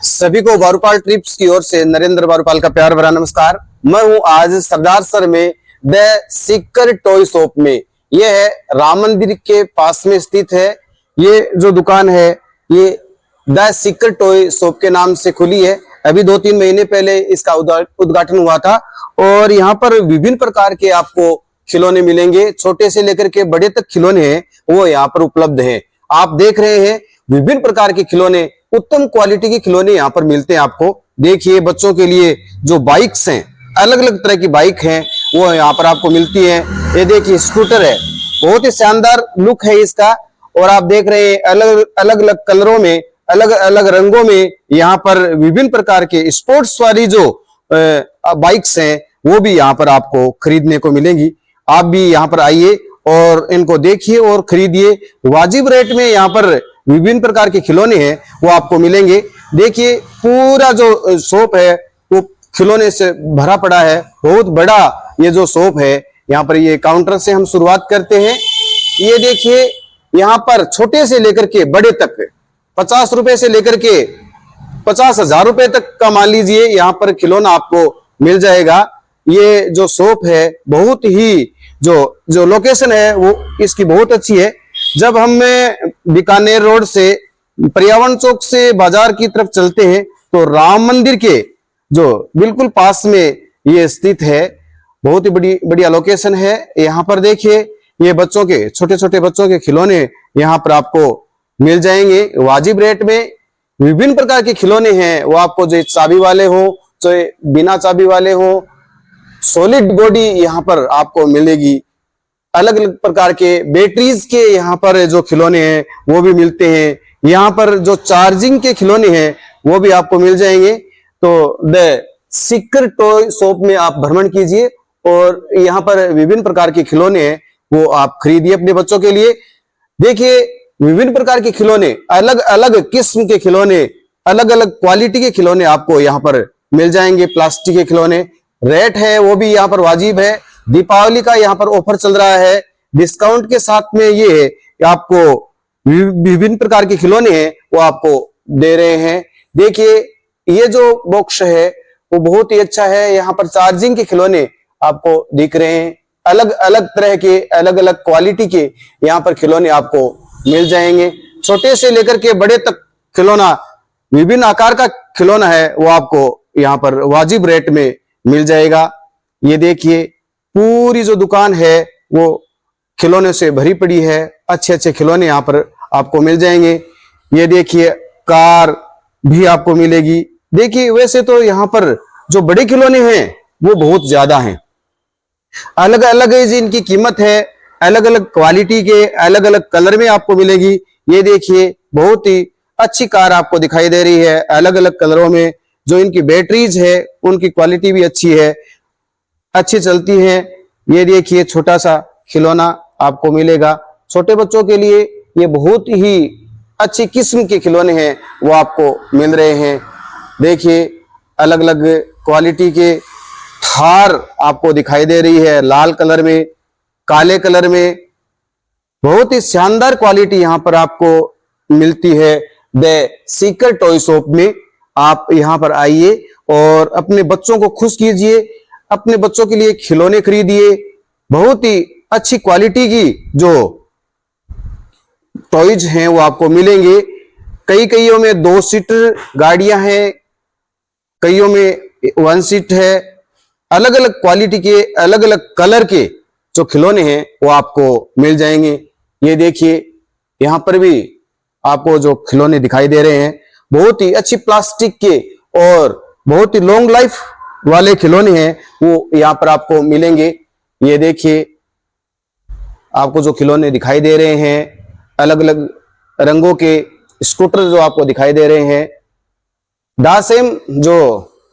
सभी को वारुपाल ट्रिप्स की ओर से नरेंद्र वारुपाल का प्यार भरा नमस्कार। मैं हूं आज सरदार सर में द सीकर टॉय शॉप में। यह है राम मंदिर के पास में स्थित है। ये जो दुकान है ये द सीकर टॉय शॉप के नाम से खुली है। अभी 2-3 महीने पहले इसका उद्घाटन हुआ था और यहाँ पर विभिन्न प्रकार के आपको खिलौने मिलेंगे। छोटे से लेकर के बड़े तक खिलौने हैं वो यहाँ पर उपलब्ध हैं। आप देख रहे हैं विभिन्न प्रकार के खिलौने, उत्तम क्वालिटी के खिलौने यहाँ पर मिलते हैं आपको। देखिए बच्चों के लिए जो बाइक्स हैं, अलग अलग तरह की बाइक हैं वो यहाँ पर आपको मिलती है। ये देखिए स्कूटर है, बहुत ही शानदार लुक है इसका। और आप देख रहे हैं अलग अलग कलरों में, अलग अलग रंगों में यहाँ पर विभिन्न प्रकार के स्पोर्ट्स वाली जो बाइक्स हैं वो भी यहाँ पर आपको खरीदने को मिलेंगी। आप भी यहाँ पर आइए और इनको देखिए और खरीदिए। वाजिब रेट में यहाँ पर विभिन्न प्रकार के खिलौने हैं वो आपको मिलेंगे। देखिए पूरा जो शॉप है वो खिलौने से भरा पड़ा है। बहुत बड़ा ये जो शॉप है, यहाँ पर ये काउंटर से हम शुरुआत करते हैं। ये देखिए यहाँ पर छोटे से लेकर के बड़े तक 50 रुपए से लेकर के 50,000 रुपए तक का मान लीजिए यहाँ पर खिलौना आपको मिल जाएगा। ये जो शॉप है बहुत ही जो लोकेशन है वो इसकी बहुत अच्छी है। जब हम बीकानेर रोड से पर्यावरण चौक से बाजार की तरफ चलते हैं तो राम मंदिर के जो बिल्कुल पास में ये स्थित है। बहुत ही बढ़िया लोकेशन है। यहाँ पर देखिए ये बच्चों के छोटे छोटे बच्चों के खिलौने यहाँ पर आपको मिल जाएंगे वाजिब रेट में। विभिन्न प्रकार के खिलौने हैं वो आपको, जो चाबी वाले हो चाहे बिना चाबी वाले हो, सॉलिड बॉडी यहाँ पर आपको मिलेगी। अलग अलग प्रकार के बैटरीज के यहाँ पर जो खिलौने हैं वो भी मिलते हैं। यहाँ पर जो चार्जिंग के खिलौने हैं वो भी आपको मिल जाएंगे। तो द सीकर टॉय शॉप में आप भ्रमण कीजिए और यहाँ पर विभिन्न प्रकार के खिलौने हैं वो आप खरीदिए अपने बच्चों के लिए। देखिए विभिन्न प्रकार के खिलौने, अलग अलग किस्म के खिलौने, अलग अलग क्वालिटी के खिलौने आपको यहाँ पर मिल जाएंगे। प्लास्टिक के खिलौने, रेट है वो भी यहाँ पर वाजिब है। दीपावली का यहाँ पर ऑफर चल रहा है, डिस्काउंट के साथ में ये आपको विभिन्न प्रकार के खिलौने हैं वो आपको दे रहे हैं। देखिए ये जो बॉक्स है वो बहुत ही अच्छा है। यहाँ पर चार्जिंग के खिलौने आपको दिख रहे हैं। अलग अलग तरह के, अलग अलग क्वालिटी के यहाँ पर खिलौने आपको मिल जाएंगे। छोटे से लेकर के बड़े तक खिलौना, विभिन्न आकार का खिलौना है वो आपको यहाँ पर वाजिब रेट में मिल जाएगा। ये देखिए पूरी जो दुकान है वो खिलौने से भरी पड़ी है। अच्छे अच्छे खिलौने यहाँ पर आपको मिल जाएंगे। ये देखिए कार भी आपको मिलेगी। देखिए वैसे तो यहाँ पर जो बड़े खिलौने हैं वो बहुत ज्यादा हैं, अलग अलग इनकी कीमत है, अलग अलग क्वालिटी के, अलग अलग कलर में आपको मिलेगी। ये देखिए बहुत ही अच्छी कार आपको दिखाई दे रही है अलग अलग कलरों में। जो इनकी बैटरीज है उनकी क्वालिटी भी अच्छी है, अच्छी चलती है। ये देखिए छोटा सा खिलौना आपको मिलेगा छोटे बच्चों के लिए। ये बहुत ही अच्छी किस्म के खिलौने हैं वो आपको मिल रहे हैं। देखिए अलग अलग क्वालिटी के थार आपको दिखाई दे रही है, लाल कलर में, काले कलर में। बहुत ही शानदार क्वालिटी यहाँ पर आपको मिलती है द सीकर टॉय शॉप में। आप यहाँ पर आइए और अपने बच्चों को खुश कीजिए, अपने बच्चों के लिए खिलौने खरीदिए। बहुत ही अच्छी क्वालिटी की जो टॉयज हैं वो आपको मिलेंगे। कईयों में 2 सीटर गाड़ियां हैं, कईयों में 1 सीट है। अलग अलग क्वालिटी के, अलग अलग कलर के जो खिलौने हैं वो आपको मिल जाएंगे। ये देखिए यहाँ पर भी आपको जो खिलौने दिखाई दे रहे हैं बहुत ही अच्छी प्लास्टिक के और बहुत ही लॉन्ग लाइफ वाले खिलौने हैं वो यहाँ पर आपको मिलेंगे। ये देखिए आपको जो खिलौने दिखाई दे रहे हैं, अलग अलग रंगों के स्कूटर जो आपको दिखाई दे रहे हैं, दासेम जो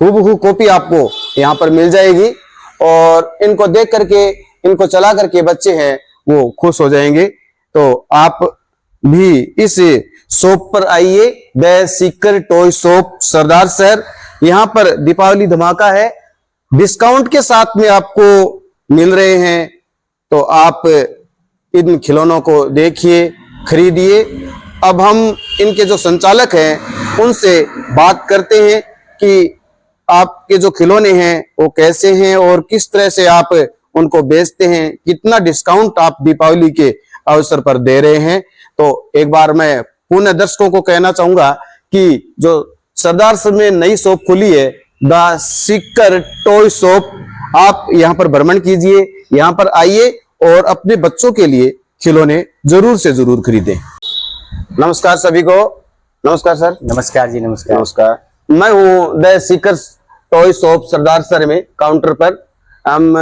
हूबहू कॉपी आपको यहाँ पर मिल जाएगी। और इनको देख करके, इनको चला करके बच्चे हैं वो खुश हो जाएंगे। तो आप भी इस शॉप पर आइए, द सीकर टॉय शॉप सरदार शहर। यहाँ पर दीपावली धमाका है, डिस्काउंट के साथ में आपको मिल रहे हैं। तो आप इन खिलौनों को देखिए, खरीदिए अब हम इनके जो संचालक हैं उनसे बात करते हैं कि आपके जो खिलौने हैं वो कैसे हैं और किस तरह से आप उनको बेचते हैं, कितना डिस्काउंट आप दीपावली के अवसर पर दे रहे हैं। तो एक बार मैं पुनः दर्शकों को कहना चाहूंगा कि जो सरदार सर में नई शॉप खुली है द सीकर टॉय शॉप, आप यहाँ पर भ्रमण कीजिए, यहाँ पर आइए और अपने बच्चों के लिए खिलौने जरूर से जरूर खरीदें। नमस्कार सभी को। नमस्कार सर। नमस्कार जी। नमस्कार। नमस्कार। मैं हूँ the seeker toy shop Sardar sir में काउंटर पर। हम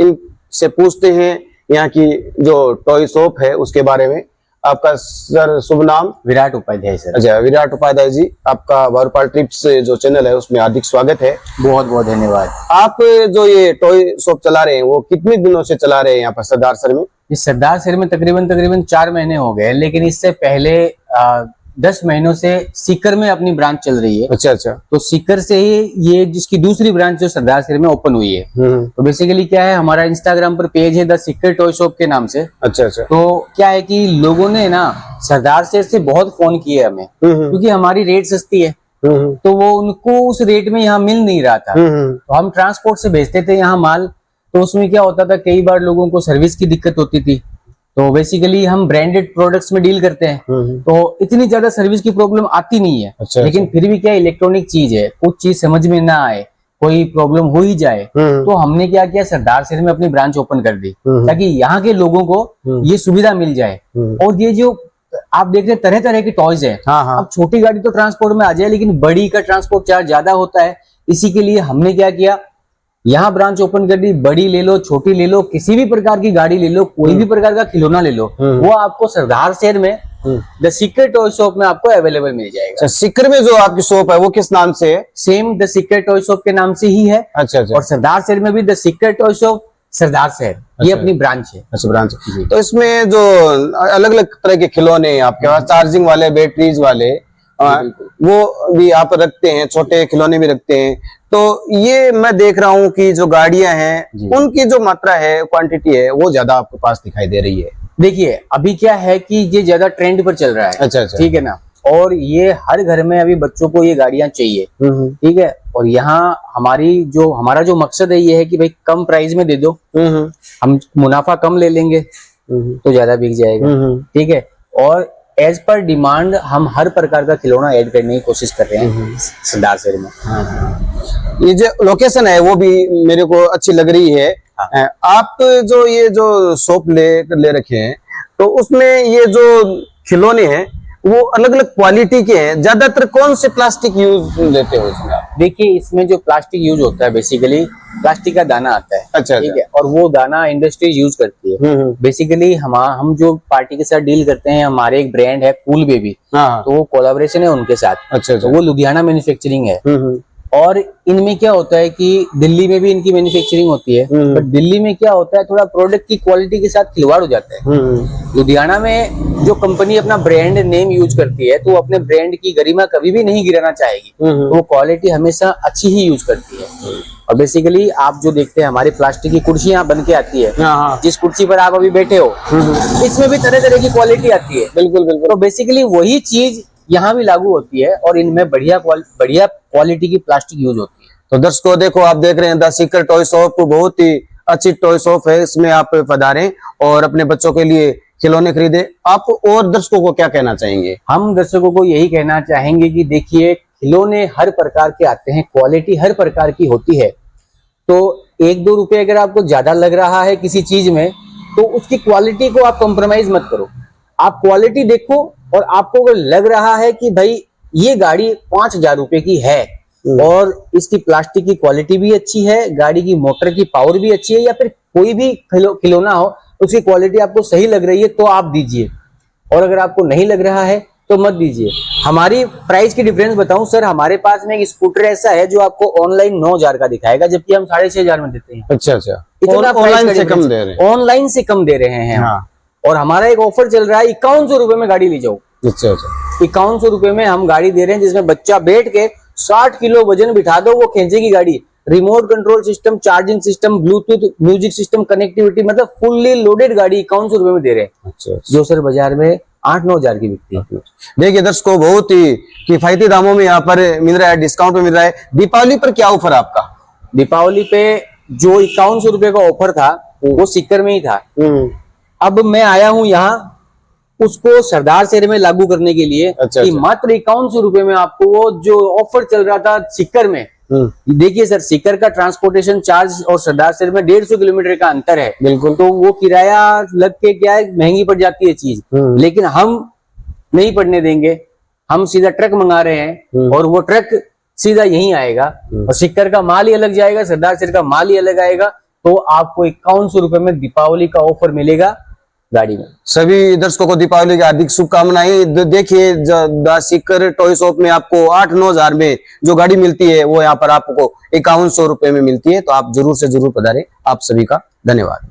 इनसे पूछते हैं यहाँ की जो टॉय शॉप है उसके बारे में। आपका सर शुभ नाम? विराट उपाध्याय सर। अच्छा, विराट उपाध्याय जी, आपका वारुपाल ट्रिप्स जो चैनल है उसमें हार्दिक स्वागत है। बहुत बहुत धन्यवाद। आप जो ये टॉय शॉप चला रहे हैं वो कितने दिनों से चला रहे हैं यहाँ पर सरदार सर में? इस सरदार सर में तकरीबन 4 महीने हो गए, लेकिन इससे पहले 10 महीनों से सीकर में अपनी ब्रांच चल रही है। अच्छा अच्छा। तो सीकर से ही ये जिसकी दूसरी ब्रांच जो सरदार सर में ओपन हुई है। तो बेसिकली क्या है, हमारा इंस्टाग्राम पर पेज है द सीकर टॉय शॉप के नाम से। अच्छा अच्छा। तो क्या है कि लोगों ने ना सरदार सर से बहुत फोन किए हमें, क्योंकि हमारी रेट सस्ती है। तो वो उनको उस रेट में यहाँ मिल नहीं रहा था। तो हम ट्रांसपोर्ट से भेजते थे यहाँ माल, तो उसमें क्या होता था, कई बार लोगों को सर्विस की दिक्कत होती थी। तो बेसिकली हम ब्रांडेड प्रोडक्ट्स में डील करते हैं, तो इतनी ज्यादा सर्विस की प्रॉब्लम आती नहीं है। अच्छा, लेकिन फिर भी क्या, इलेक्ट्रॉनिक चीज है, कुछ चीज समझ में ना आए, कोई प्रॉब्लम हो ही जाए, तो हमने क्या किया, सरदार सर में अपनी ब्रांच ओपन कर दी ताकि यहाँ के लोगों को ये सुविधा मिल जाए। और ये जो आप देख रहे हैं तरह तरह के टॉयज है। अब छोटी गाड़ी तो ट्रांसपोर्ट में आ जाए, लेकिन बड़ी का ट्रांसपोर्ट चार्ज ज्यादा होता है। इसी के लिए हमने क्या किया, यहाँ ब्रांच ओपन कर दी। बड़ी ले लो, छोटी ले लो, किसी भी प्रकार की गाड़ी ले लो, कोई भी प्रकार का खिलौना ले लो, वो आपको सरदार शहर में द सीकर टॉय शॉप में आपको अवेलेबल मिल जाएगा। सीकर में जो आपकी शॉप है वो किस नाम से है? Same the seeker toy shop के नाम से ही है। अच्छा अच्छा। और सरदार शहर में भी द सीकर टॉय शॉप सरदार शहर, ये अपनी ब्रांच है। अच्छा, ब्रांच। तो इसमें जो अलग अलग तरह के खिलौने हैं आपके पास, चार्जिंग वाले, बैटरीज वाले, वो भी आप रखते हैं, छोटे खिलौने भी रखते हैं। तो ये मैं देख रहा हूँ कि जो गाड़ियां हैं उनकी जो मात्रा है, क्वांटिटी है, वो ज्यादा आपके पास दिखाई दे रही है। देखिए अभी क्या है कि ये ज्यादा ट्रेंड पर चल रहा है। अच्छा अच्छा। ठीक है ना, और ये हर घर में अभी बच्चों को ये गाड़ियां चाहिए। ठीक है, और यहाँ हमारा जो मकसद है ये है कि भाई कम प्राइस में दे दो, हम मुनाफा कम ले लेंगे तो ज्यादा बिक जाएगा। ठीक है, और एज पर डिमांड हम हर प्रकार का खिलौना ऐड करने की कोशिश कर रहे हैं सरदार शहर में। ये जो लोकेशन है वो भी मेरे को अच्छी लग रही है। आप जो ये जो शॉप ले रखे हैं, तो उसमें ये जो खिलौने हैं वो अलग अलग क्वालिटी के हैं। ज्यादातर कौन से प्लास्टिक यूज लेते हो इसमें आप? देखिए इसमें जो प्लास्टिक यूज होता है, बेसिकली प्लास्टिक का दाना आता है। अच्छा, ठीक है, और वो दाना इंडस्ट्री यूज करती है। बेसिकली हम जो पार्टी के साथ डील करते हैं, हमारे एक ब्रांड है कूल बेबी, तो वो कोलैबोरेशन है उनके साथ। अच्छा, तो वो लुधियाना मैन्युफैक्चरिंग है। और इनमें क्या होता है कि दिल्ली में भी इनकी मैन्युफैक्चरिंग होती है, बट दिल्ली में क्या होता है, थोड़ा प्रोडक्ट की क्वालिटी के साथ खिलवाड़ हो जाता है। लुधियाना में जो कंपनी अपना ब्रांड नेम यूज करती है, तो वो अपने ब्रांड की गरिमा कभी भी नहीं गिराना चाहेगी, तो वो क्वालिटी हमेशा अच्छी ही यूज करती है। और बेसिकली आप जो देखते हैं, हमारी प्लास्टिक की कुर्सियां बन के आती है, जिस कुर्सी पर आप अभी बैठे हो, इसमें भी तरह तरह की क्वालिटी आती है। बिल्कुल बिल्कुल। तो बेसिकली वही चीज यहाँ भी लागू होती है, और इनमें बढ़िया क्वालिटी की प्लास्टिक यूज होती है। तो दर्शकों देखो, आप देख रहे हैं द सीकर टॉय शॉप बहुत ही अच्छी टॉय शॉप है। इसमें आप पधारें और अपने बच्चों के लिए खिलौने खरीदे। आप और दर्शकों को क्या कहना चाहेंगे? हम दर्शकों को यही कहना चाहेंगे कि देखिए, खिलौने हर प्रकार के आते हैं, क्वालिटी हर प्रकार की होती है। तो 1-2 रुपए अगर आपको ज्यादा लग रहा है किसी चीज में, तो उसकी क्वालिटी को आप कॉम्प्रोमाइज मत करो। आप क्वालिटी देखो, और आपको अगर लग रहा है कि भाई ये गाड़ी 5000 रुपए की है और इसकी प्लास्टिक की क्वालिटी भी अच्छी है, गाड़ी की मोटर की पावर भी अच्छी है, या फिर कोई भी खिलौना हो उसकी क्वालिटी आपको सही लग रही है, तो आप दीजिए। और अगर आपको नहीं लग रहा है तो मत दीजिए। हमारी प्राइस की डिफरेंस बताऊं सर, हमारे पास में एक स्कूटर ऐसा है जो आपको ऑनलाइन 9000 का दिखाएगा, जबकि हम 6500 में देते हैं। अच्छा अच्छा। इतना ऑनलाइन से कम दे रहे हैं? ऑनलाइन से कम दे रहे हैं। और हमारा एक ऑफर चल रहा है, 5100 रुपए में गाड़ी ले जाओ। अच्छा अच्छा। 5100 रुपए में हम गाड़ी दे रहे हैं, जिसमें बच्चा बैठ के 60 किलो वजन बिठा दो, वो खींचेगी गाड़ी। Remote control system, charging system, Bluetooth, music system, connectivity, मतलब फुल्ली लोडेड गाड़ी 5100 रुपए में दे रहे हैं। अच्छा। जो सर बाजार में 8-9 हजार की बिकती है। देखिए दर्शकों, बहुत ही किफायती दामों में यहाँ पर मिल रहा है, डिस्काउंट में मिल रहा है। दीपावली पर क्या ऑफर आपका? दीपावली पे जो 5100 रुपए का ऑफर था वो सीकर में ही था। अब मैं आया हूँ यहाँ उसको सरदार शहर में लागू करने के लिए। अच्छा, कि अच्छा। मात्र 5100 रुपए में आपको वो जो ऑफर चल रहा था सीकर में, देखिए सर, सीकर का ट्रांसपोर्टेशन चार्ज और सरदार शहर में 150 किलोमीटर का अंतर है। बिल्कुल। तो वो किराया लग के क्या है, महंगी पड़ जाती है चीज। लेकिन हम नहीं पड़ने देंगे, हम सीधा ट्रक मंगा रहे हैं और वो ट्रक सीधा यहीं आएगा और सीकर का माल ही अलग जाएगा, सरदार शहर का माल ही अलग आएगा। तो आपको 5100 रुपए में दीपावली का ऑफर मिलेगा गाड़ी में। सभी दर्शकों को दीपावली की हार्दिक शुभकामनाएं। देखिए द सीकर टॉय शॉप में आपको 8-9 हजार में जो गाड़ी मिलती है वो यहाँ पर आपको 5100 रुपए में मिलती है। तो आप जरूर से जरूर पधारें। आप सभी का धन्यवाद।